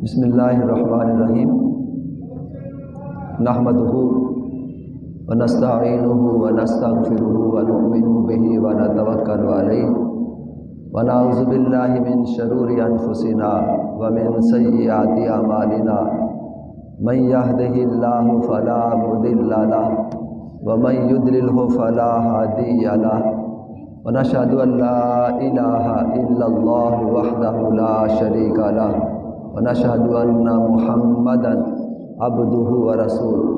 بسم اللہ الرحمن الرحیم نحمدہ ونستعینہ ونستغفرہ ونؤمن بہ ونتوکل علیہ ونعوذ باللہ من شرور انفسنا ومن سیئات اعمالنا من یہدہ اللہ فلا مضل لہ ومن یضللہ فلا ہادی لہ ونشہد ان لا الہ الا اللہ وحدہ لا شریک لہ ونشهد أن محمدا عبده ورسوله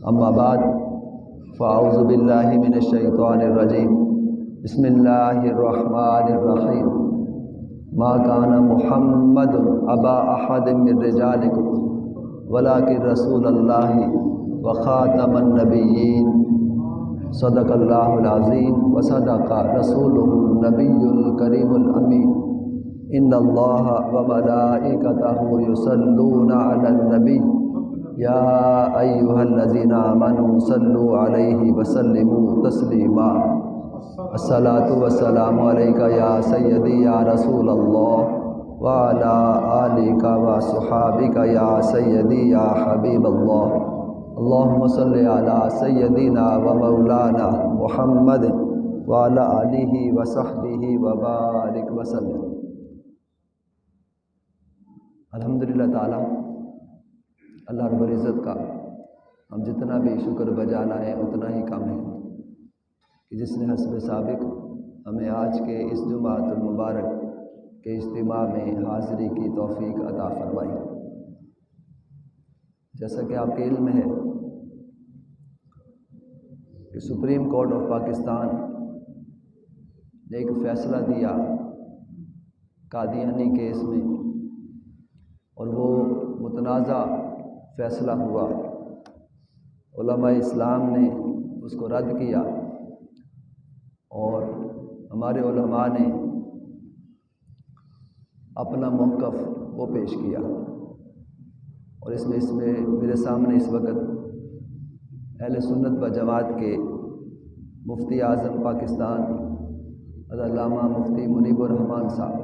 أما بعد فأعوذ بالله من الشيطان الرجيم بسم الله الرحمن الرحيم ما كان محمد أبا أحد من رجالكم ولكن رسول الله وخاتم النبيين صدق الله العظيم وصدق رسوله النبي الكريم الأمين ان اللہ وملائکتہ یصلون علی النبی یا ایہا الذین آمنوا صلوا علیہ وسلموا تسلیما الصلاۃ والسلام علیک یا سیدی یا رسول اللہ وعلی آلک وصحابک یا سیدی یا حبیب اللہ اللہم صلی علی سیدنا ومولانا محمد وعلی آلہ وصحبہ وبارک وسلم۔ الحمدللہ تعالیٰ اللہ رب العزت کا ہم جتنا بھی شکر بجا لائیں اتنا ہی کم ہے کہ جس نے حسب سابق ہمیں آج کے اس جمعۃ المبارک کے اجتماع میں حاضری کی توفیق عطا فرمائی۔ جیسا کہ آپ کے علم ہے کہ سپریم کورٹ آف پاکستان نے ایک فیصلہ دیا قادیانی کیس میں، اور وہ متنازع فیصلہ ہوا۔ علماء اسلام نے اس کو رد کیا اور ہمارے علماء نے اپنا موقف وہ پیش کیا، اور اس میں میرے سامنے اس وقت اہل سنت و جماعت کے مفتی اعظم پاکستان علامہ مفتی منیب الرحمان صاحب،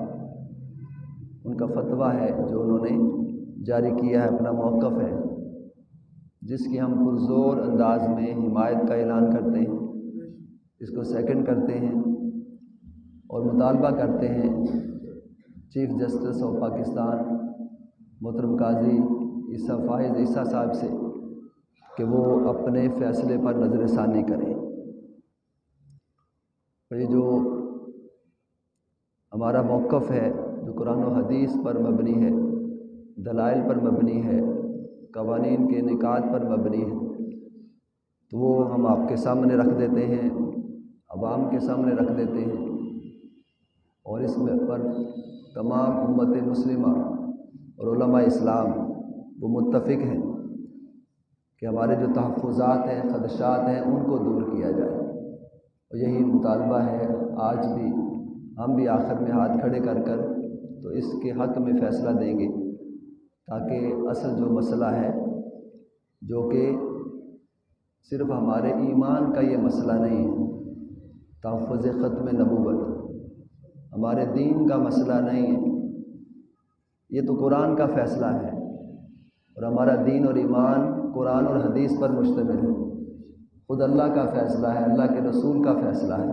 ان کا فتویٰ ہے جو انہوں نے جاری کیا ہے، اپنا موقف ہے جس کی ہم پرزور انداز میں حمایت کا اعلان کرتے ہیں، اس کو سیکنڈ کرتے ہیں اور مطالبہ کرتے ہیں چیف جسٹس آف پاکستان محترم قاضی عیسیٰ فائز عیسیٰ صاحب سے کہ وہ اپنے فیصلے پر نظر ثانی کریں۔ یہ جو ہمارا موقف ہے جو قرآن و حدیث پر مبنی ہے، دلائل پر مبنی ہے، قوانین کے انعقاد پر مبنی ہے، تو وہ ہم آپ کے سامنے رکھ دیتے ہیں، عوام کے سامنے رکھ دیتے ہیں، اور اس میں پر تمام امت مسلمہ اور علماء اسلام وہ متفق ہیں کہ ہمارے جو تحفظات ہیں، خدشات ہیں، ان کو دور کیا جائے، اور یہی مطالبہ ہے۔ آج بھی ہم بھی آخر میں ہاتھ کھڑے کر کر تو اس کے حق میں فیصلہ دیں گے، تاکہ اصل جو مسئلہ ہے جو کہ صرف ہمارے ایمان کا یہ مسئلہ نہیں ہے، تحفظ ختم نبوت ہمارے دین کا مسئلہ نہیں ہے، یہ تو قرآن کا فیصلہ ہے، اور ہمارا دین اور ایمان قرآن اور حدیث پر مشتمل ہے، خود اللہ کا فیصلہ ہے، اللہ کے رسول کا فیصلہ ہے،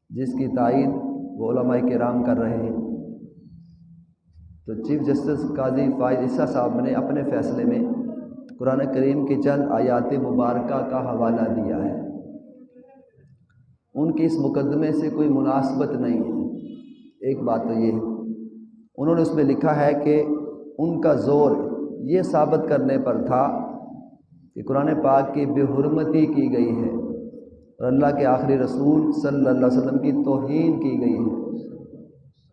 جس کی تائید وہ علماء کرام کر رہے ہیں۔ تو چیف جسٹس قاضی فائز عیسیٰ صاحب نے اپنے فیصلے میں قرآن کریم کی چند آیات مبارکہ کا حوالہ دیا ہے۔ ان کی اس مقدمے سے کوئی مناسبت نہیں ہے۔ ایک بات تو یہ ہے، انہوں نے اس میں لکھا ہے کہ ان کا زور یہ ثابت کرنے پر تھا کہ قرآن پاک کی بے حرمتی کی گئی ہے اور اللہ کے آخری رسول صلی اللہ علیہ وسلم کی توہین کی گئی ہے۔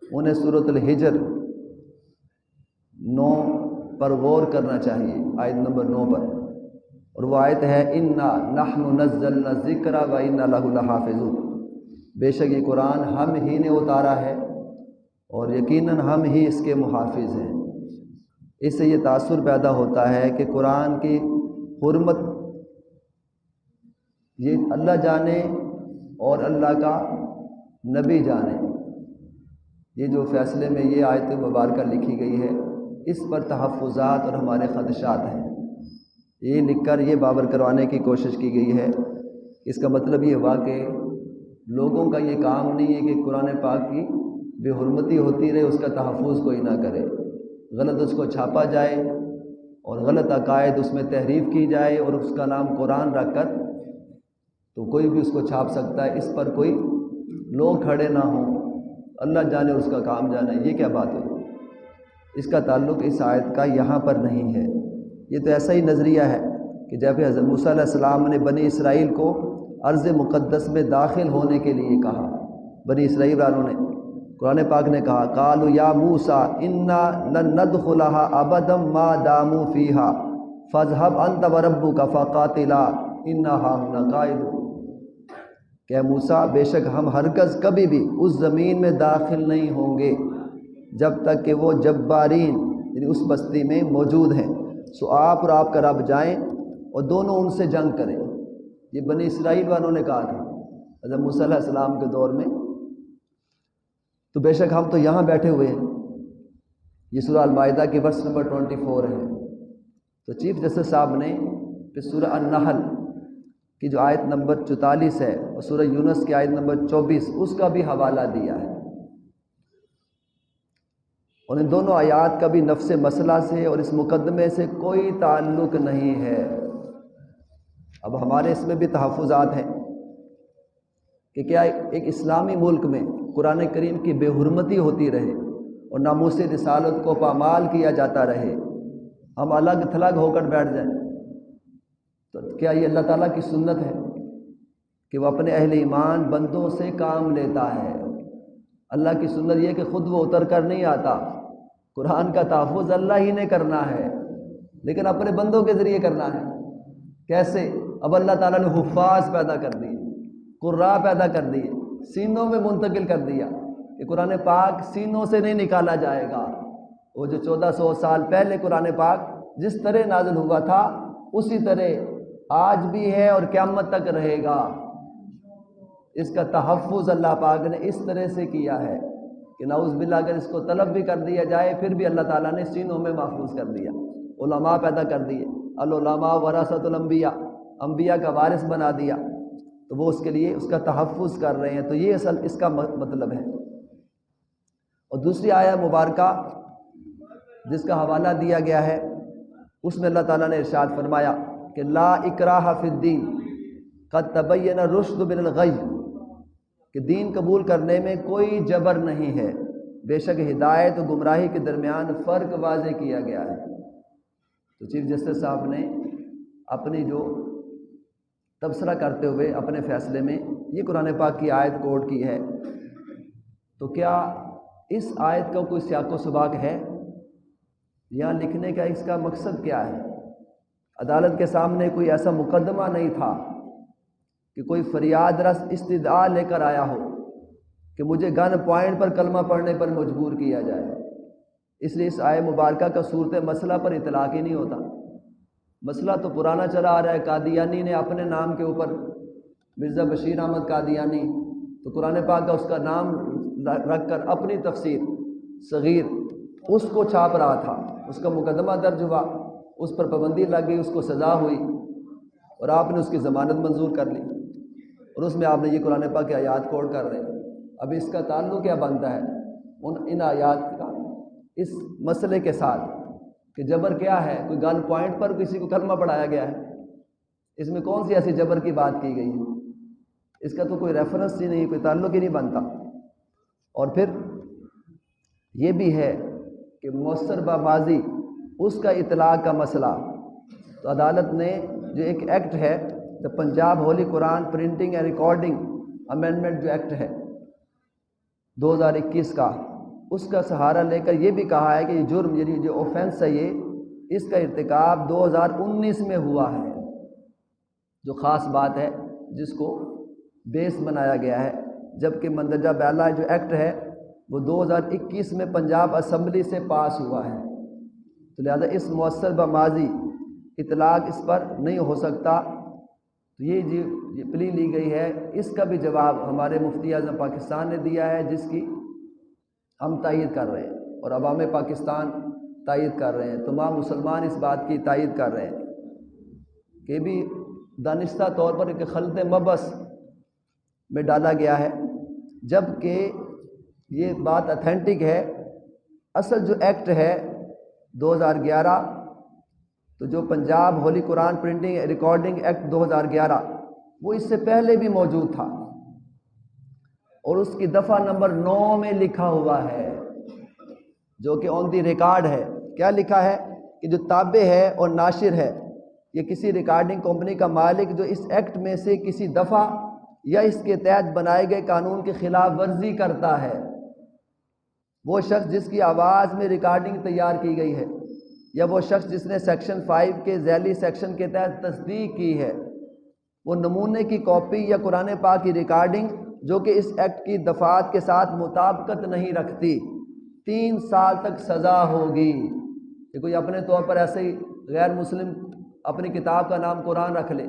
انہیں سورۃ الحجر 9 پر غور کرنا چاہیے، آیت نمبر 9 پر، اور وہ آیت ہے اِنَّا نَحْنُ نَزَّلْنَا الذِّكْرَ وَإِنَّا لَهُ لَحَافِظُونَ، بے شک یہ قرآن ہم ہی نے اتارا ہے اور یقیناً ہم ہی اس کے محافظ ہیں۔ اس سے یہ تاثر پیدا ہوتا ہے کہ قرآن کی حرمت یہ اللہ جانے اور اللہ کا نبی جانے۔ یہ جو فیصلے میں یہ آیت مبارکہ لکھی گئی ہے اس پر تحفظات اور ہمارے خدشات ہیں۔ یہ لکھ کر یہ باور کروانے کی کوشش کی گئی ہے۔ اس کا مطلب یہ ہوا کہ لوگوں کا یہ کام نہیں ہے کہ قرآن پاک کی بے حرمتی ہوتی رہے، اس کا تحفظ کوئی نہ کرے، غلط اس کو چھاپا جائے اور غلط عقائد اس میں تحریف کی جائے اور اس کا نام قرآن رکھ کر تو کوئی بھی اس کو چھاپ سکتا ہے، اس پر کوئی لوگ کھڑے نہ ہوں، اللہ جانے اور اس کا کام جانے۔ یہ کیا بات ہے؟ اس کا تعلق اس آیت کا یہاں پر نہیں ہے۔ یہ تو ایسا ہی نظریہ ہے کہ جب حضرت موسیٰ علیہ السلام نے بنی اسرائیل کو ارض مقدس میں داخل ہونے کے لیے کہا، بنی اسرائیل والوں نے، قرآن پاک نے کہا قالوا یا موسیٰ انا لن ندخلها ابدا ما داموا فیها فاذهب انت وربک فقاتلا انا هاہنا قاعدون، کہ موسیٰ بے شک ہم ہرگز کبھی بھی اس زمین میں داخل نہیں ہوں گے جب تک کہ وہ جبارین یعنی اس بستی میں موجود ہیں، سو آپ اور آپ کا رب جائیں اور دونوں ان سے جنگ کریں۔ یہ بنی اسرائیل والوں نے کہا تھا حضرت موسیٰ علیہ السلام کے دور میں۔ تو بے شک ہم تو یہاں بیٹھے ہوئے ہیں۔ یہ سورہ المائدہ کی ورس نمبر 24 ہے۔ تو چیف جسٹس صاحب نے پھر سورہ النحل کی جو آیت نمبر 44 ہے اور سورہ یونس کی آیت نمبر 24 اس کا بھی حوالہ دیا ہے، اور ان دونوں آیات کا بھی نفس مسئلہ سے اور اس مقدمے سے کوئی تعلق نہیں ہے۔ اب ہمارے اس میں بھی تحفظات ہیں کہ کیا ایک اسلامی ملک میں قرآن کریم کی بے حرمتی ہوتی رہے اور ناموس رسالت کو پامال کیا جاتا رہے، ہم الگ تھلگ ہو کر بیٹھ جائیں؟ تو کیا یہ اللہ تعالیٰ کی سنت ہے کہ وہ اپنے اہل ایمان بندوں سے کام لیتا ہے؟ اللہ کی سنت یہ کہ خود وہ اتر کر نہیں آتا، قرآن کا تحفظ اللہ ہی نے کرنا ہے، لیکن اپنے بندوں کے ذریعے کرنا ہے۔ کیسے؟ اب اللہ تعالیٰ نے حفاظ پیدا کر دیے، قراء پیدا کر دیے، سینوں میں منتقل کر دیا کہ قرآن پاک سینوں سے نہیں نکالا جائے گا۔ وہ جو 1400 سال پہلے قرآن پاک جس طرح نازل ہوا تھا اسی طرح آج بھی ہے اور قیامت تک رہے گا۔ اس کا تحفظ اللہ پاک نے اس طرح سے کیا ہے کہ نعوذ باللہ اگر اس کو طلب بھی کر دیا جائے پھر بھی اللہ تعالیٰ نے سینوں میں محفوظ کر دیا۔ علماء پیدا کر دیے، العلماء ورثۃ الانبیاء، انبیاء کا وارث بنا دیا، تو وہ اس کے لیے اس کا تحفظ کر رہے ہیں۔ تو یہ اصل اس کا مطلب ہے۔ اور دوسری آیہ مبارکہ جس کا حوالہ دیا گیا ہے اس میں اللہ تعالیٰ نے ارشاد فرمایا کہ لا اکراہ فی الدین قد تبین الرشد من الغی، کہ دین قبول کرنے میں کوئی جبر نہیں ہے، بے شک ہدایت و گمراہی کے درمیان فرق واضح کیا گیا ہے۔ تو چیف جسٹس صاحب نے اپنی جو تبصرہ کرتے ہوئے اپنے فیصلے میں یہ قرآن پاک کی آیت کوٹ کی ہے۔ تو کیا اس آیت کا کوئی سیاق و سباق ہے؟ یہاں لکھنے کا اس کا مقصد کیا ہے؟ عدالت کے سامنے کوئی ایسا مقدمہ نہیں تھا کہ کوئی فریاد رس استدعا لے کر آیا ہو کہ مجھے گن پوائنٹ پر کلمہ پڑھنے پر مجبور کیا جائے، اس لیے اس آیہ مبارکہ کا صورت مسئلہ پر اطلاق ہی نہیں ہوتا۔ مسئلہ تو پرانا چلا آ رہا ہے، قادیانی نے اپنے نام کے اوپر مرزا بشیر احمد قادیانی، تو قرآن پاک کا اس کا نام رکھ کر اپنی تفسیر صغیر اس کو چھاپ رہا تھا، اس کا مقدمہ درج ہوا، اس پر پابندی لگ گئی، اس کو سزا ہوئی اور آپ نے اس کی ضمانت منظور کر لی، اور اس میں آپ نے یہ قرآن پاک کی آیات کوٹ کر رہے ہیں۔ اب اس کا تعلق کیا بنتا ہے ان آیات کا اس مسئلے کے ساتھ کہ جبر کیا ہے؟ کوئی گن پوائنٹ پر کسی کو کلمہ پڑھایا گیا ہے، اس میں کون سی ایسی جبر کی بات کی گئی ہے؟ اس کا تو کوئی ریفرنس ہی نہیں، کوئی تعلق ہی نہیں بنتا۔ اور پھر یہ بھی ہے کہ مؤثر بماضی اس کا اطلاق کا مسئلہ، تو عدالت نے جو ایک ایکٹ ہے دا پنجاب ہولی قرآن پرنٹنگ اینڈ ریکارڈنگ امینڈمنٹ جو ایکٹ ہے 2021 کا، اس کا سہارا لے کر یہ بھی کہا ہے کہ یہ جرم یعنی جو اوفینس ہے یہ اس کا ارتکاب 2019 میں ہوا ہے، جو خاص بات ہے جس کو بیس بنایا گیا ہے، جبکہ مندرجہ بالا جو ایکٹ ہے وہ 2021 میں پنجاب اسمبلی سے پاس ہوا ہے، تو لہذا اس مؤثر بماضی اطلاق اس پر نہیں ہو سکتا۔ تو یہ پلی لی گئی ہے، اس کا بھی جواب ہمارے مفتی اعظم پاکستان نے دیا ہے، جس کی ہم تائید کر رہے ہیں، اور عوام پاکستان تائید کر رہے ہیں، تمام مسلمان اس بات کی تائید کر رہے ہیں کہ بھی دانستہ طور پر ایک خلط مبس میں ڈالا گیا ہے، جب کہ یہ بات اتھینٹک ہے۔ اصل جو ایکٹ ہے 2011، تو جو پنجاب ہولی قرآن پرنٹنگ ریکارڈنگ ایکٹ 2011، وہ اس سے پہلے بھی موجود تھا، اور اس کی دفعہ نمبر 9 میں لکھا ہوا ہے، جو کہ آن دی ریکارڈ ہے۔ کیا لکھا ہے کہ جو تابع ہے اور ناشر ہے، یہ کسی ریکارڈنگ کمپنی کا مالک جو اس ایکٹ میں سے کسی دفعہ یا اس کے تحت بنائے گئے قانون کی خلاف ورزی کرتا ہے، وہ شخص جس کی آواز میں ریکارڈنگ تیار کی گئی ہے، یا وہ شخص جس نے سیکشن 5 کے ذیلی سیکشن کے تحت تصدیق کی ہے، وہ نمونے کی کاپی یا قرآن پاک کی ریکارڈنگ جو کہ اس ایکٹ کی دفعات کے ساتھ مطابقت نہیں رکھتی، 3 سال تک سزا ہوگی۔ کہ کوئی اپنے طور پر ایسے ہی غیر مسلم اپنی کتاب کا نام قرآن رکھ لے،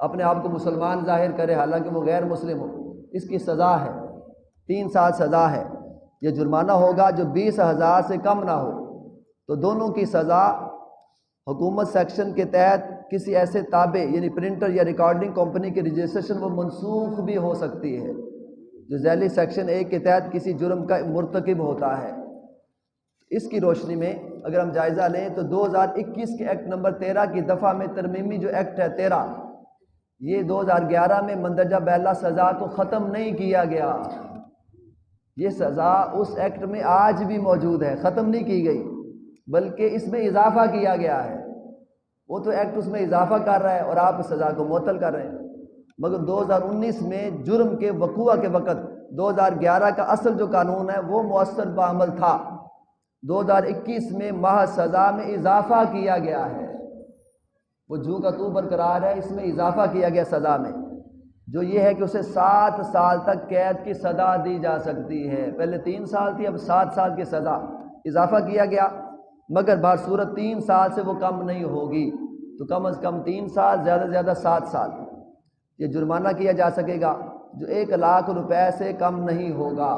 اپنے آپ کو مسلمان ظاہر کرے حالانکہ وہ غیر مسلم ہو، اس کی سزا ہے 3 سال سزا ہے۔ یہ جرمانہ ہوگا جو 20,000 سے کم نہ ہو۔ تو دونوں کی سزا حکومت سیکشن کے تحت کسی ایسے تابع یعنی پرنٹر یا ریکارڈنگ کمپنی کی رجسٹریشن وہ منسوخ بھی ہو سکتی ہے جو ذیلی سیکشن 1 کے تحت کسی جرم کا مرتکب ہوتا ہے۔ اس کی روشنی میں اگر ہم جائزہ لیں تو 2021 کے ایکٹ نمبر 13 کی دفعہ میں ترمیمی جو ایکٹ ہے 13، یہ 2011 میں مندرجہ بیلا سزا کو ختم نہیں کیا گیا۔ یہ سزا اس ایکٹ میں آج بھی موجود ہے، ختم نہیں کی گئی، بلکہ اس میں اضافہ کیا گیا ہے۔ وہ تو ایکٹ اس میں اضافہ کر رہا ہے اور آپ سزا کو معطل کر رہے ہیں، مگر 2019 میں جرم کے وقوع کے وقت 2011 کا اصل جو قانون ہے وہ مؤثر بعمل تھا، 2021 میں محض سزا میں اضافہ کیا گیا ہے۔ وہ جو کا تو برقرار ہے، اس میں اضافہ کیا گیا سزا میں، جو یہ ہے کہ اسے 7 سال تک قید کی سزا دی جا سکتی ہے۔ پہلے 3 سال تھی، اب 7 سال کی سزا اضافہ کیا گیا، مگر بصورت 3 سال سے وہ کم نہیں ہوگی، تو کم از کم 3 سال، زیادہ سے زیادہ 7 سال یہ جرمانہ کیا جا سکے گا، جو 1 لاکھ روپے سے کم نہیں ہوگا۔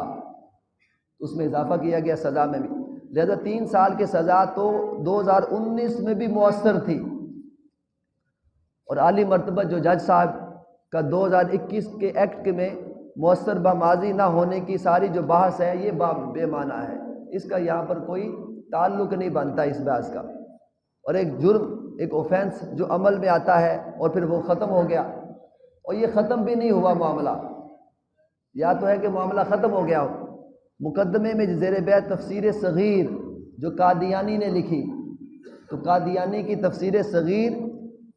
اس میں اضافہ کیا گیا سزا میں بھی، لہذا 3 سال کی سزا تو 2019 میں بھی مؤثر تھی، اور عالی مرتبہ جو جج صاحب کا 2021 کے ایکٹ میں مؤثر بماضی نہ ہونے کی ساری جو بحث ہے یہ بے معنی ہے، اس کا یہاں پر کوئی تعلق نہیں بنتا اس بحث کا۔ اور ایک جرم، ایک اوفینس جو عمل میں آتا ہے اور پھر وہ ختم ہو گیا، اور یہ ختم بھی نہیں ہوا معاملہ، یا تو ہے کہ معاملہ ختم ہو گیا ہو۔ مقدمے میں زیر بحث تفسیر صغیر جو قادیانی نے لکھی، تو قادیانی کی تفسیر صغیر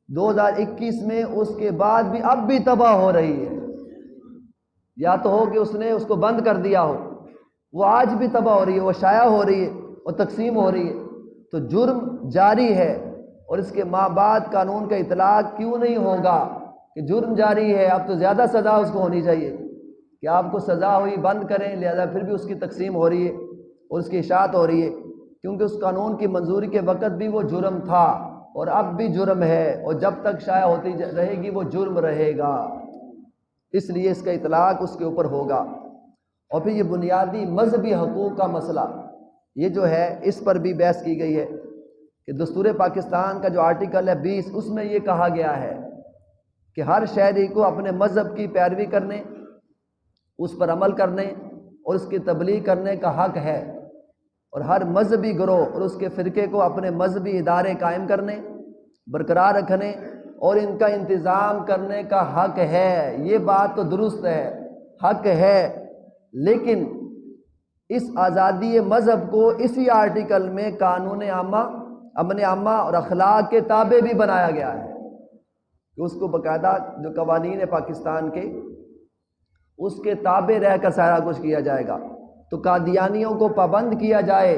2021 میں اس کے بعد بھی اب بھی تباہ ہو رہی ہے، یا تو ہو کہ اس نے اس کو بند کر دیا ہو، وہ آج بھی تباہ ہو رہی ہے، وہ شائع ہو رہی ہے اور تقسیم ہو رہی ہے۔ تو جرم جاری ہے، اور اس کے ماں بعد قانون کا اطلاق کیوں نہیں ہوگا کہ جرم جاری ہے، اب تو زیادہ سزا اس کو ہونی چاہیے کہ آپ کو سزا ہوئی بند کریں، لہذا پھر بھی اس کی تقسیم ہو رہی ہے اور اس کی اشاعت ہو رہی ہے، کیونکہ اس قانون کی منظوری کے وقت بھی وہ جرم تھا اور اب بھی جرم ہے، اور جب تک شائع ہوتی رہے گی وہ جرم رہے گا، اس لیے اس کا اطلاق اس کے اوپر ہوگا۔ اور پھر یہ بنیادی مذہبی حقوق کا مسئلہ، یہ جو ہے اس پر بھی بحث کی گئی ہے کہ دستور پاکستان کا جو آرٹیکل ہے 20، اس میں یہ کہا گیا ہے کہ ہر شہری کو اپنے مذہب کی پیروی کرنے، اس پر عمل کرنے اور اس کی تبلیغ کرنے کا حق ہے، اور ہر مذہبی گروہ اور اس کے فرقے کو اپنے مذہبی ادارے قائم کرنے، برقرار رکھنے اور ان کا انتظام کرنے کا حق ہے۔ یہ بات تو درست ہے، حق ہے، لیکن اس آزادی مذہب کو اسی آرٹیکل میں قانون عامہ، امن عامہ اور اخلاق کے تابع بھی بنایا گیا ہے کہ اس کو باقاعدہ جو قوانین پاکستان کے اس کے تابع رہ کر سارا کچھ کیا جائے گا۔ تو قادیانیوں کو پابند کیا جائے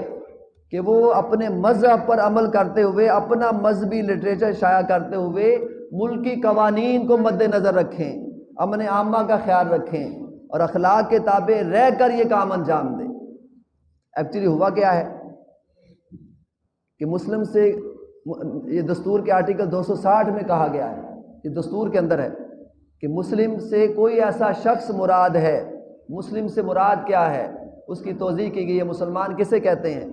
کہ وہ اپنے مذہب پر عمل کرتے ہوئے، اپنا مذہبی لٹریچر شائع کرتے ہوئے ملکی قوانین کو مد نظر رکھیں، امن عامہ کا خیال رکھیں اور اخلاق کے تابع رہ کر یہ کام انجام دیں۔ ایکچولی ہوا کیا ہے کہ مسلم سے یہ دستور کے آرٹیکل 260 میں کہا گیا ہے، یہ دستور کے اندر ہے کہ مسلم سے کوئی ایسا شخص مراد ہے۔ مسلم سے مراد کیا ہے، اس کی توضیح کی گئی ہے، مسلمان کسے کہتے ہیں؟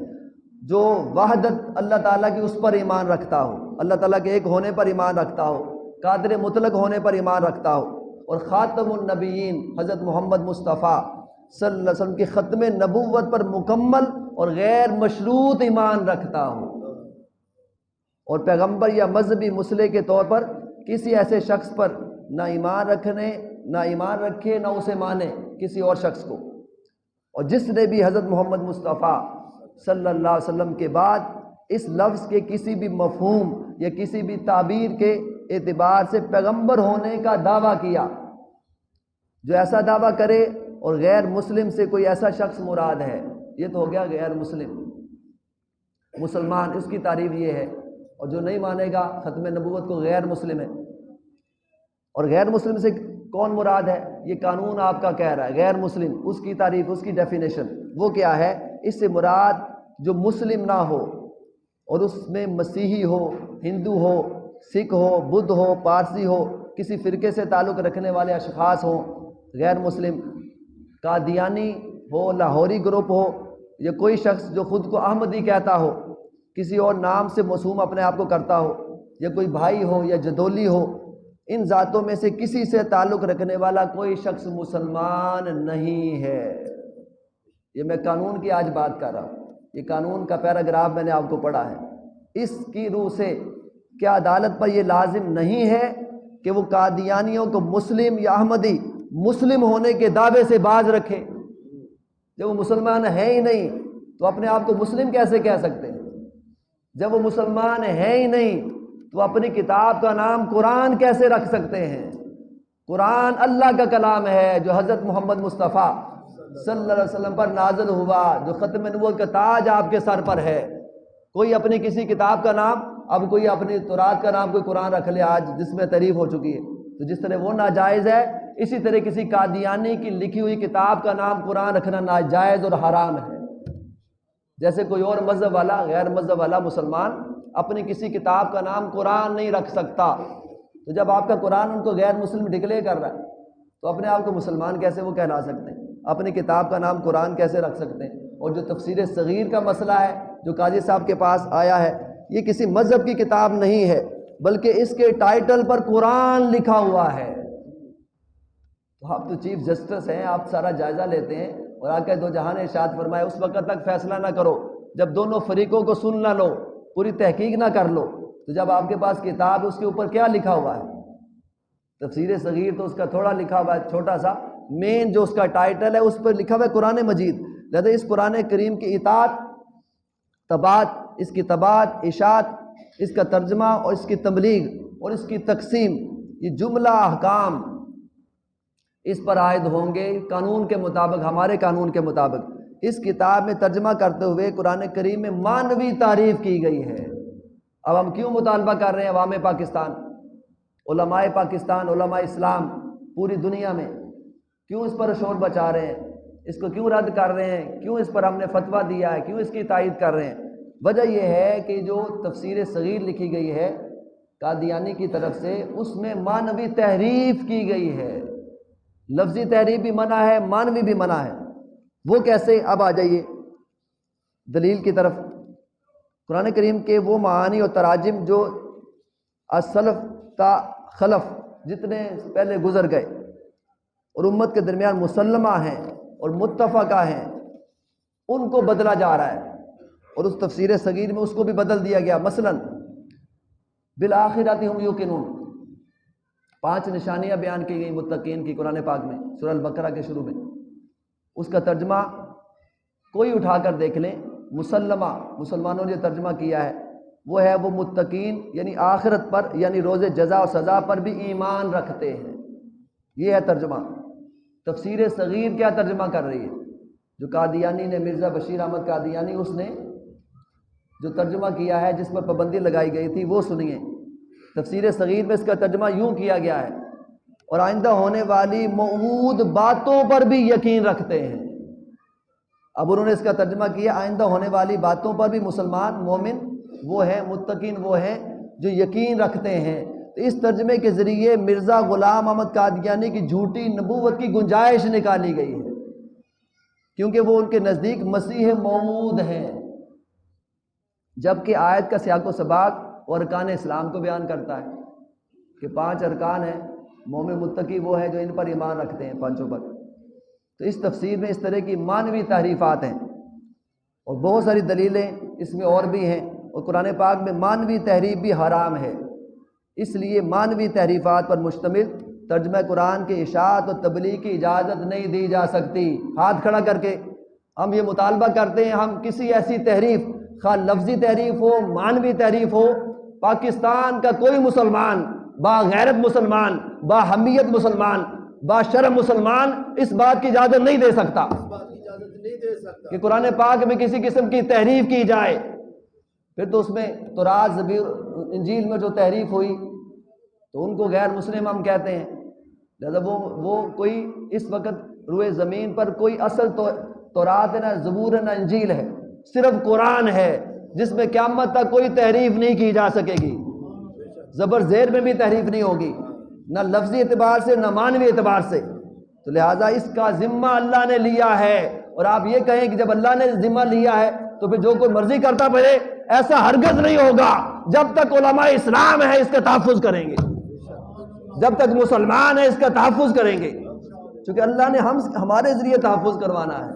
جو وحدت اللہ تعالیٰ کی اس پر ایمان رکھتا ہو، اللہ تعالیٰ کے ایک ہونے پر ایمان رکھتا ہو، قادر مطلق ہونے پر ایمان رکھتا ہو، اور خاتم النبیین حضرت محمد مصطفیٰ صلی اللہ علیہ وسلم کی ختم نبوت پر مکمل اور غیر مشروط ایمان رکھتا ہو، اور پیغمبر یا مذہبی مسلح کے طور پر کسی ایسے شخص پر نہ ایمان رکھے نہ اسے مانے کسی اور شخص کو، اور جس نے بھی حضرت محمد مصطفیٰ صلی اللہ علیہ وسلم کے بعد اس لفظ کے کسی بھی مفہوم یا کسی بھی تعبیر کے اعتبار سے پیغمبر ہونے کا دعویٰ کیا، جو ایسا دعویٰ کرے اور غیر مسلم سے کوئی ایسا شخص مراد ہے، یہ تو ہو گیا غیر مسلم۔ مسلمان اس کی تعریف یہ ہے، اور جو نہیں مانے گا ختم نبوت کو غیر مسلم ہے۔ اور غیر مسلم سے کون مراد ہے؟ یہ قانون آپ کا کہہ رہا ہے غیر مسلم، اس کی تعریف، اس کی ڈیفینیشن وہ کیا ہے؟ اس سے مراد جو مسلم نہ ہو اور اس میں مسیحی ہو، ہندو ہو، سکھ ہو، بدھ ہو، پارسی ہو، کسی فرقے سے تعلق رکھنے والے اشخاص ہوں غیر مسلم، قادیانی ہو، لاہوری گروپ ہو، یا کوئی شخص جو خود کو احمدی کہتا ہو، کسی اور نام سے موسوم اپنے آپ کو کرتا ہو، یا کوئی بھائی ہو یا جدولی ہو، ان ذاتوں میں سے کسی سے تعلق رکھنے والا کوئی شخص مسلمان نہیں ہے۔ یہ میں قانون کی آج بات کر رہا ہوں، یہ قانون کا پیراگراف میں نے آپ کو پڑھا ہے۔ اس کی روح سے کیا عدالت پر یہ لازم نہیں ہے کہ وہ قادیانیوں کو مسلم یا احمدی مسلم ہونے کے دعوے سے باز رکھے؟ جب وہ مسلمان ہے ہی نہیں تو اپنے آپ کو مسلم کیسے کہہ سکتے ہیں؟ جب وہ مسلمان ہے ہی نہیں تو اپنی کتاب کا نام قرآن کیسے رکھ سکتے ہیں؟ قرآن اللہ کا کلام ہے جو حضرت محمد مصطفیٰ صلی اللہ علیہ وسلم پر نازل ہوا، جو ختم نبوت کا تاج آپ کے سر پر ہے۔ کوئی اپنی کسی کتاب کا نام، اب کوئی اپنی تورات کا نام کوئی قرآن رکھ لے آج، جس میں تعریف ہو چکی ہے، تو جس طرح وہ ناجائز ہے، اسی طرح کسی قادیانی کی لکھی ہوئی کتاب کا نام قرآن رکھنا ناجائز اور حرام ہے۔ جیسے کوئی اور مذہب والا، غیر مذہب والا مسلمان اپنی کسی کتاب کا نام قرآن نہیں رکھ سکتا، تو جب آپ کا قرآن ان کو غیر مسلم ڈکلیئر کر رہا ہے تو اپنے آپ کو مسلمان کیسے وہ کہلا سکتے ہیں؟ اپنی کتاب کا نام قرآن کیسے رکھ سکتے ہیں؟ اور جو تفسیر صغیر کا مسئلہ ہے جو قاضی صاحب کے پاس آیا ہے، یہ کسی مذہب کی کتاب نہیں ہے، بلکہ اس کے ٹائٹل پر قرآن لکھا ہوا ہے۔ تو آپ تو چیف جسٹس ہیں، آپ سارا جائزہ لیتے ہیں، اور آقا دو جہاں نے ارشاد فرمایا اس وقت تک فیصلہ نہ کرو جب دونوں فریقوں کو سن نہ لو، پوری تحقیق نہ کر لو۔ تو جب آپ کے پاس کتاب، اس کے اوپر کیا لکھا ہوا ہے؟ تفسیر صغیر تو اس کا تھوڑا لکھا ہوا ہے، چھوٹا سا، مین جو اس کا ٹائٹل ہے اس پر لکھا ہوا ہے قرآن مجید۔ لہذا اس قرآن کریم کی اطاعت، تبات، اس کی تبات، اشاعت، اس کا ترجمہ اور اس کی تبلیغ اور اس کی تقسیم، یہ جملہ احکام اس پر عائد ہوں گے قانون کے مطابق، ہمارے قانون کے مطابق۔ اس کتاب میں ترجمہ کرتے ہوئے قرآن کریم میں مانوی تعریف کی گئی ہے۔ اب ہم کیوں مطالبہ کر رہے ہیں عوام پاکستان، علماء پاکستان، علماء اسلام پوری دنیا میں کیوں اس پر شور بچا رہے ہیں، اس کو کیوں رد کر رہے ہیں، کیوں اس پر ہم نے فتویٰ دیا ہے، کیوں اس کی تائید کر رہے ہیں؟ وجہ یہ ہے کہ جو تفسیر صغیر لکھی گئی ہے قادیانی کی طرف سے، اس میں مانوی تحریف کی گئی ہے۔ لفظی تحریف بھی منع ہے، مانوی بھی منع ہے۔ وہ کیسے؟ اب آ جائیے دلیل کی طرف۔ قرآن کریم کے وہ معانی اور تراجم جو السلف تا خلف، جتنے پہلے گزر گئے اور امت کے درمیان مسلمہ ہیں اور متفقہ ہیں، ان کو بدلا جا رہا ہے، اور اس تفسیر صغیر میں اس کو بھی بدل دیا گیا۔ مثلا بالآخرۃ ہم یوقنون، 5 نشانیاں بیان کی گئی متقین کی قرآن پاک میں، سورہ البقرہ کے شروع میں۔ اس کا ترجمہ کوئی اٹھا کر دیکھ لیں، مسلمہ، مسلمانوں نے جو ترجمہ کیا ہے وہ ہے وہ متقین، یعنی آخرت پر، یعنی روز جزا و سزا پر بھی ایمان رکھتے ہیں، یہ ہے ترجمہ۔ تفسیر صغیر کیا ترجمہ کر رہی ہے؟ جو قادیانی نے، مرزا بشیر احمد قادیانی، اس نے جو ترجمہ کیا ہے جس پر پابندی لگائی گئی تھی، وہ سنیے۔ تفسیر صغیر میں اس کا ترجمہ یوں کیا گیا ہے، اور آئندہ ہونے والی موعود باتوں پر بھی یقین رکھتے ہیں۔ اب انہوں نے اس کا ترجمہ کیا آئندہ ہونے والی باتوں پر بھی مسلمان، مومن وہ ہیں، متقین وہ ہیں جو یقین رکھتے ہیں۔ تو اس ترجمے کے ذریعے مرزا غلام احمد قادیانی کی جھوٹی نبوت کی گنجائش نکالی گئی ہے، کیونکہ وہ ان کے نزدیک مسیح موعود ہیں۔ جبکہ آیت کا سیاق و سباق اور ارکان اسلام کو بیان کرتا ہے کہ 5 ارکان ہیں، مومن متقی وہ ہے جو ان پر ایمان رکھتے ہیں، پانچوں پر۔ تو اس تفسیر میں اس طرح کی معنوی تحریفات ہیں اور بہت ساری دلیلیں اس میں اور بھی ہیں، اور قرآن پاک میں معنوی تحریف بھی حرام ہے، اس لیے معنوی تحریفات پر مشتمل ترجمہ قرآن کے اشاعت اور تبلیغ کی اجازت نہیں دی جا سکتی۔ ہاتھ کھڑا کر کے ہم یہ مطالبہ کرتے ہیں، ہم کسی ایسی تحریف، خواہ لفظی تحریف ہو، معنوی تحریف ہو، پاکستان کا کوئی مسلمان، باغیرت مسلمان، باحمیت مسلمان، باشرم مسلمان اس بات کی اجازت نہیں دے سکتا کہ قرآن پاک میں کسی قسم کی تحریف کی جائے۔ پھر تو اس میں تورات، زبور، انجیل میں جو تحریف ہوئی تو ان کو غیر مسلم ہم کہتے ہیں، لہذا وہ کوئی اس وقت روئے زمین پر کوئی اصل تورات ہے نہ زبور ہے نہ انجیل ہے، صرف قرآن ہے جس میں قیامت تک کوئی تحریف نہیں کی جا سکے گی، زبر زیر میں بھی تحریف نہیں ہوگی، نہ لفظی اعتبار سے نہ معنوی اعتبار سے۔ تو لہٰذا اس کا ذمہ اللہ نے لیا ہے، اور آپ یہ کہیں کہ جب اللہ نے ذمہ لیا ہے تو پھر جو کوئی مرضی کرتا پھرے، ایسا ہرگز نہیں ہوگا جب تک علماء اسلام ہے اس کا تحفظ کریں گے، جب تک مسلمان ہے اس کا تحفظ کریں گے، چونکہ اللہ نے ہمارے ذریعے تحفظ کروانا ہے۔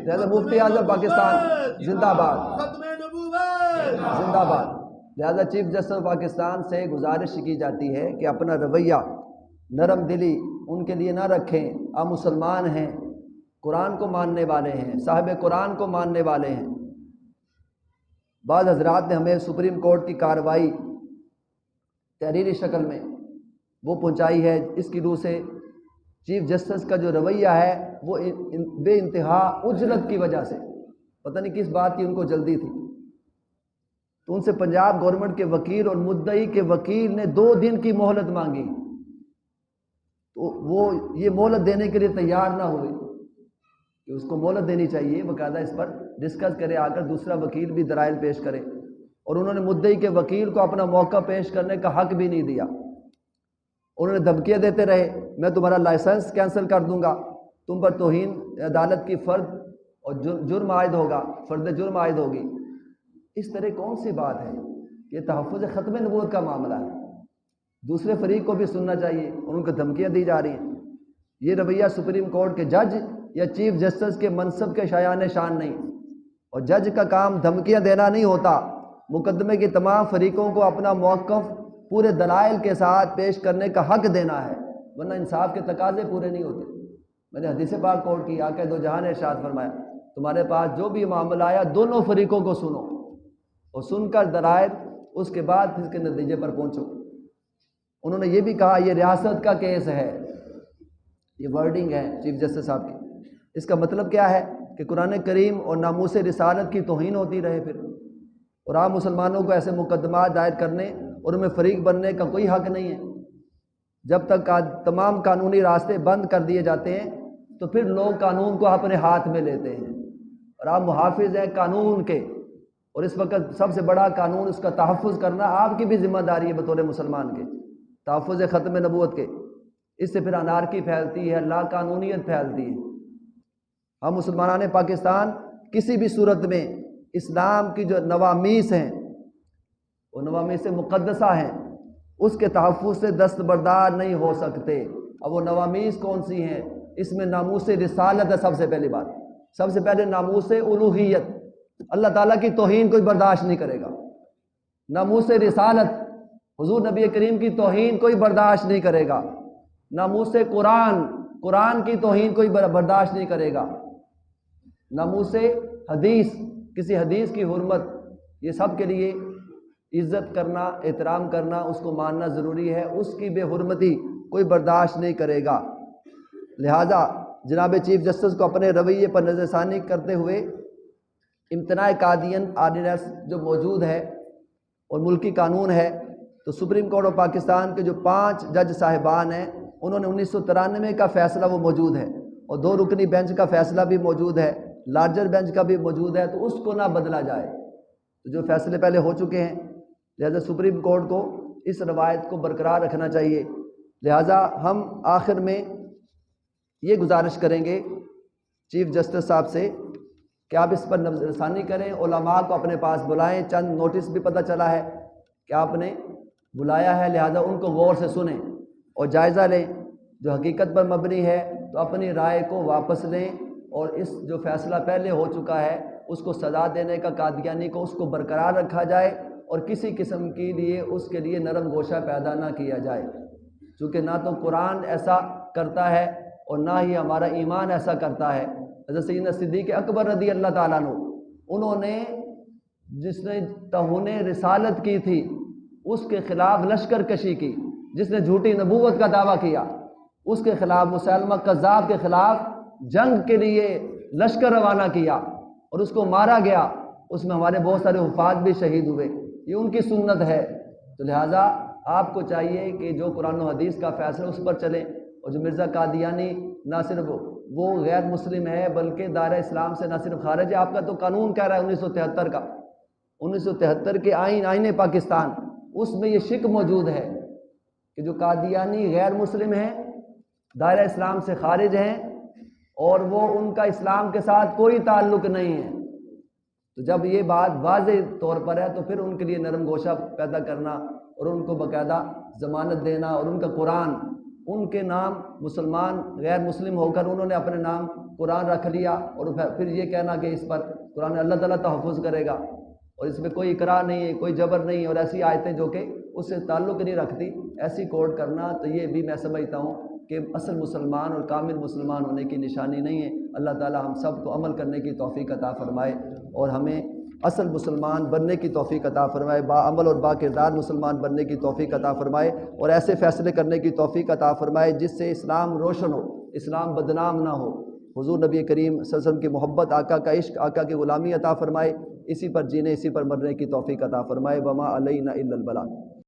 لہذا مفتی اعظم پاکستان زندہ باد، زندہ باد۔ لہذا چیف جسٹس پاکستان سے گزارش کی جاتی ہے کہ اپنا رویہ نرم دلی ان کے لیے نہ رکھیں، آپ مسلمان ہیں، قرآن کو ماننے والے ہیں، صاحب قرآن کو ماننے والے ہیں۔ بعض حضرات نے ہمیں سپریم کورٹ کی کارروائی تحریری شکل میں وہ پہنچائی ہے، اس کی روح سے چیف جسٹس کا جو رویہ ہے وہ بے انتہا اجلت کی وجہ سے، پتہ نہیں کس بات کی ان کو جلدی تھی، تو ان سے پنجاب گورنمنٹ کے وکیل اور مدعی کے وکیل نے 2 دن کی مہلت مانگی، تو وہ یہ مہلت دینے کے لیے تیار نہ ہوئے کہ اس کو مہلت دینی چاہیے، باقاعدہ اس پر ڈسکس کرے، آ کر دوسرا وکیل بھی دلائل پیش کرے، اور انہوں نے مدعی کے وکیل کو اپنا موقع پیش کرنے کا حق بھی نہیں دیا۔ انہوں نے دھمکیاں دیتے رہے، میں تمہارا لائسنس کینسل کر دوں گا، تم پر توہین عدالت کی فرد اور جرم عائد ہوگا، فرد جرم عائد ہوگی۔ اس طرح کون سی بات ہے؟ یہ تحفظ ختم نبوت کا معاملہ ہے، دوسرے فریق کو بھی سننا چاہیے، اور ان کو دھمکیاں دی جا رہی ہیں۔ یہ رویہ سپریم کورٹ کے جج یا چیف جسٹس کے منصب کے شایان شان نہیں، اور جج کا کام دھمکیاں دینا نہیں ہوتا، مقدمے کے تمام فریقوں کو اپنا موقف پورے دلائل کے ساتھ پیش کرنے کا حق دینا ہے، ورنہ انصاف کے تقاضے پورے نہیں ہوتے۔ میں نے حدیث پاک کوٹ کی، آقا دو جہاں نے ارشاد فرمایا تمہارے پاس جو بھی معاملہ آیا دونوں فریقوں کو سنو، اور سن کر دلائل اس کے بعد پھر اس کے نتیجے پر پہنچو۔ انہوں نے یہ بھی کہا یہ ریاست کا کیس ہے، یہ ورڈنگ ہے چیف جسٹس صاحب کی، اس کا مطلب کیا ہے کہ قرآن کریم اور ناموس رسالت کی توہین ہوتی رہے پھر، اور عام مسلمانوں کو ایسے مقدمات دائر کرنے اور ان میں فریق بننے کا کوئی حق نہیں ہے۔ جب تک تمام قانونی راستے بند کر دیے جاتے ہیں تو پھر لوگ قانون کو اپنے ہاتھ میں لیتے ہیں، اور آپ محافظ ہیں قانون کے، اور اس وقت سب سے بڑا قانون اس کا تحفظ کرنا آپ کی بھی ذمہ داری ہے بطور مسلمان کے، تحفظ ختم نبوت کے۔ اس سے پھر انارکی پھیلتی ہے، لا قانونیت پھیلتی ہے۔ ہم مسلمانان پاکستان کسی بھی صورت میں اسلام کی جو نوامیس ہیں، وہ نوامیس مقدسہ ہیں، اس کے تحفظ سے دستبردار نہیں ہو سکتے۔ اب وہ نوامیس کون سی ہیں؟ اس میں ناموس رسالت ہے، سب سے پہلی بات، سب سے پہلے ناموس الوہیت، اللہ تعالیٰ کی توہین کوئی برداشت نہیں کرے گا۔ ناموس رسالت، حضور نبی کریم کی توہین کوئی برداشت نہیں کرے گا۔ ناموس قرآن، قرآن کی توہین کوئی برداشت نہیں کرے گا۔ ناموس حدیث، کسی حدیث کی حرمت، یہ سب کے لیے عزت کرنا، احترام کرنا، اس کو ماننا ضروری ہے، اس کی بے حرمتی کوئی برداشت نہیں کرے گا۔ لہٰذا جناب چیف جسٹس کو اپنے رویے پر نظر ثانی کرتے ہوئے امتناع قادین آرڈیننس جو موجود ہے اور ملکی قانون ہے، تو سپریم کورٹ آف پاکستان کے جو 5 جج صاحبان ہیں انہوں نے 1993 کا فیصلہ وہ موجود ہے، اور 2 رکنی بینچ کا فیصلہ بھی موجود ہے، لارجر بینچ کا بھی موجود ہے، تو اس کو نہ بدلا جائے۔ تو جو فیصلے پہلے ہو چکے ہیں، لہذا سپریم کورٹ کو اس روایت کو برقرار رکھنا چاہیے لہٰذا ہم آخر میں یہ گزارش کریں گے چیف جسٹس صاحب سے کہ آپ اس پر نظر ثانی کریں، علماء کو اپنے پاس بلائیں، چند نوٹس بھی پتہ چلا ہے کہ آپ نے بلایا ہے، لہذا ان کو غور سے سنیں اور جائزہ لیں، جو حقیقت پر مبنی ہے تو اپنی رائے کو واپس لیں، اور اس جو فیصلہ پہلے ہو چکا ہے اس کو سزا دینے کا قادیانی کو اس کو برقرار رکھا جائے، اور کسی قسم کے لیے اس کے لیے نرم گوشہ پیدا نہ کیا جائے، چونکہ نہ تو قرآن ایسا کرتا ہے اور نہ ہی ہمارا ایمان ایسا کرتا ہے۔ حضرت سیدنا صدیق اکبر رضی اللہ تعالیٰ عنہ، انہوں نے جس نے توہین رسالت کی تھی اس کے خلاف لشکر کشی کی، جس نے جھوٹی نبوت کا دعویٰ کیا اس کے خلاف، مسلمہ کذاب کے خلاف جنگ کے لیے لشکر روانہ کیا اور اس کو مارا گیا، اس میں ہمارے بہت سارے حفاظ بھی شہید ہوئے، یہ ان کی سنت ہے۔ تو لہٰذا آپ کو چاہیے کہ جو قرآن و حدیث کا فیصلہ اس پر چلیں، اور جو مرزا قادیانی نہ صرف وہ غیر مسلم ہے بلکہ دائرہ اسلام سے نہ صرف خارج ہے، آپ کا تو قانون کہہ رہا ہے 1973 کا، 1973 کے آئین پاکستان، اس میں یہ شک موجود ہے کہ جو قادیانی غیر مسلم ہیں، دائرہ اسلام سے خارج ہیں، اور وہ ان کا اسلام کے ساتھ کوئی تعلق نہیں ہے۔ تو جب یہ بات واضح طور پر ہے تو پھر ان کے لیے نرم گوشہ پیدا کرنا اور ان کو باقاعدہ ضمانت دینا، اور ان کا قرآن، ان کے نام مسلمان غیر مسلم ہو کر انہوں نے اپنے نام قرآن رکھ لیا، اور پھر یہ کہنا کہ اس پر قرآن اللہ تعالیٰ تحفظ کرے گا، اور اس میں کوئی اکراہ نہیں ہے، کوئی جبر نہیں ہے، اور ایسی آیتیں جو کہ اس سے تعلق نہیں رکھتی ایسی کوٹ کرنا، تو یہ بھی میں سمجھتا ہوں کہ اصل مسلمان اور کامل مسلمان ہونے کی نشانی نہیں ہے۔ اللہ تعالیٰ ہم سب کو عمل کرنے کی توفیق عطا فرمائے، اور ہمیں اصل مسلمان بننے کی توفیق عطا فرمائے، با عمل اور با کردار مسلمان بننے کی توفیق عطا فرمائے، اور ایسے فیصلے کرنے کی توفیق عطا فرمائے جس سے اسلام روشن ہو، اسلام بدنام نہ ہو، حضور نبی کریم صلی اللہ علیہ وسلم کی محبت، آقا کا عشق، آقا کی غلامی عطا فرمائے، اسی پر جینے، اسی پر مرنے کی توفیق عطا فرمائے۔ وما علینا الا البلاغ۔